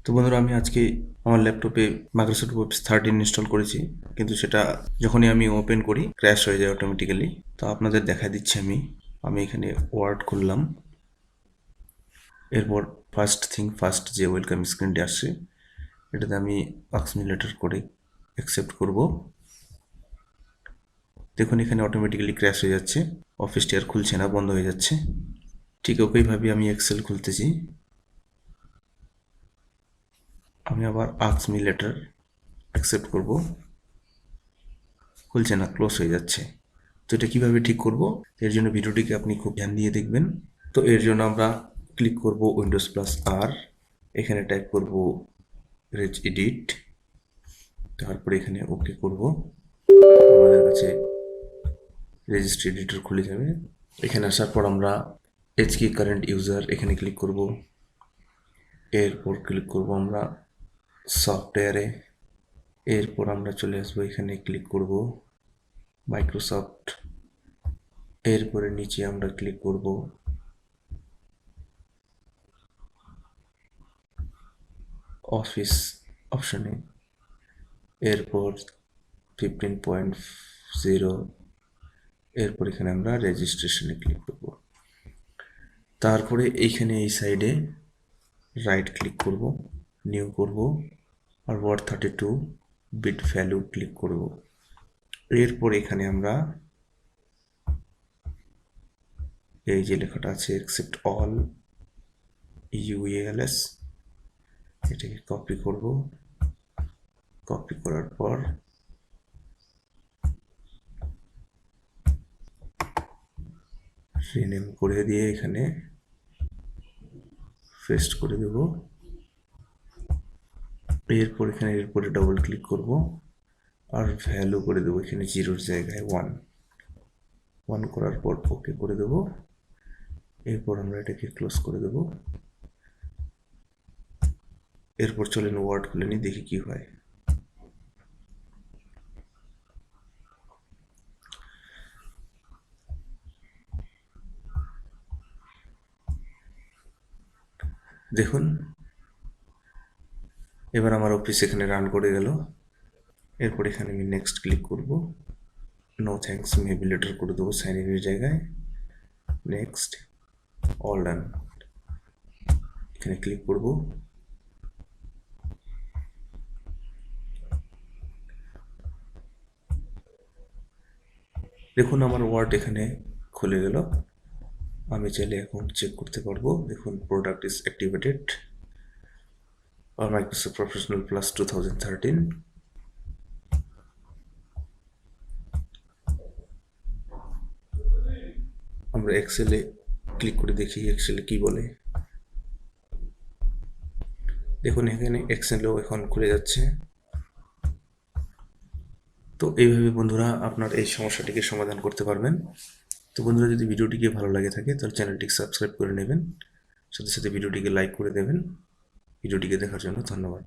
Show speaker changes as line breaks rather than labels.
তো বন্ধুরা, আমি আজকে আমার ল্যাপটপে মাইক্রোসফট অফিস 13 ইনস্টল করেছি, কিন্তু সেটা যখনই আমি ওপেন করি ক্র্যাশ হয়ে যায় অটোমেটিক্যালি। তো আপনাদের দেখা দিচ্ছি আমি এখানে ওয়ার্ড খুললাম। এরপর ফার্স্ট যে ওয়েলকাম স্ক্রিনটি আসছে এটাতে আমি অ্যাক্সিমিলেটর করে অ্যাকসেপ্ট করব। দেখুন এখানে অটোমেটিক্যালি ক্র্যাশ হয়ে যাচ্ছে, অফিসটি আর খুলছে না, বন্ধ হয়ে যাচ্ছে। ঠিক ওইভাবে আমি এক্সেল খুলতেছি। আমি আবার অ্যাক্সিমিলেটর অ্যাকসেপ্ট করব, খুলছে না, ক্লোজ হয়ে যাচ্ছে। তো এটা কীভাবে ঠিক করব, এর জন্য ভিডিওটিকে আপনি খুব ধ্যান দিয়ে দেখবেন। তো এর জন্য আমরা ক্লিক করব উইন্ডোজ+R, এখানে টাইপ করব রেজ এডিট, তারপরে এখানে ওকে করব। আমাদের কাছে রেজিস্ট্রি এডিটর খুলে যাবে। এখানে আসার পর আমরা এইচকি কারেন্ট ইউজার এখানে ক্লিক করব। এরপর ক্লিক করব আমরা সফটওয়্যারে। এরপর আমরা চলে আসবো, এখানে ক্লিক করব মাইক্রোসফট। এরপরে নিচে আমরা ক্লিক করব অফিস অপশানে। এরপর 15.0, এরপর এখানে আমরা রেজিস্ট্রেশনে ক্লিক করব। তারপরে এইখানে এই সাইডে রাইট ক্লিক করব, নিউ করব, আর ওয়ার্ড 32 বিট ভ্যালু ক্লিক করব। এরপর এখানে আমরা এই যে লেখাটা আছে অ্যাকসেপ্ট অল ইউএলএস, এটাকে কপি করব। কপি করার পর রিনেম করে দিয়ে এখানে পেস্ট করে দেব। এরপর এখানে এরপরে ডবল ক্লিক করব আর ভ্যালু করে দেবো এখানে 0-র জায়গায় 1 করার পর ওকে করে দেব। এরপর আমরা এটাকে ক্লোজ করে দেব। এরপর চলেন ওয়ার্ড খুলে নিই, দেখি কি হয়। দেখুন এবার আমার অফিস এখানে রান করে গেল। এরপর এখানে আমি নেক্সট ক্লিক করব, নো থ্যাঙ্কস মেবি লেটার করে দেবো সাইন ইনের জায়গায়। নেক্সট, অল ডান, এখানে ক্লিক করব। দেখুন আমার ওয়ার্ড এখানে খুলে গেল। আমি চাইলে এখন চেক করতে পারবো। দেখুন প্রোডাক্ট ইজ অ্যাক্টিভেটেড আর মাইক্রোসফট প্রফেশনাল প্লাস 2013। আমরা এক্সেলে ক্লিক করে দেখি এক্সেলে কি বলে। দেখুন এখানে এক্সেলও এখন খুলে যাচ্ছে। তো এইভাবে বন্ধুরা আপনার এই সমস্যাটিকে সমাধান করতে পারবেন। তো বন্ধুরা, যদি ভিডিওটিকে ভালো লাগে থাকে তাহলে চ্যানেলটিকে সাবস্ক্রাইব করে নেবেন, সাথে সাথে ভিডিওটিকে লাইক করে দেবেন। ভিডিওটিকে দেখার জন্য ধন্যবাদ।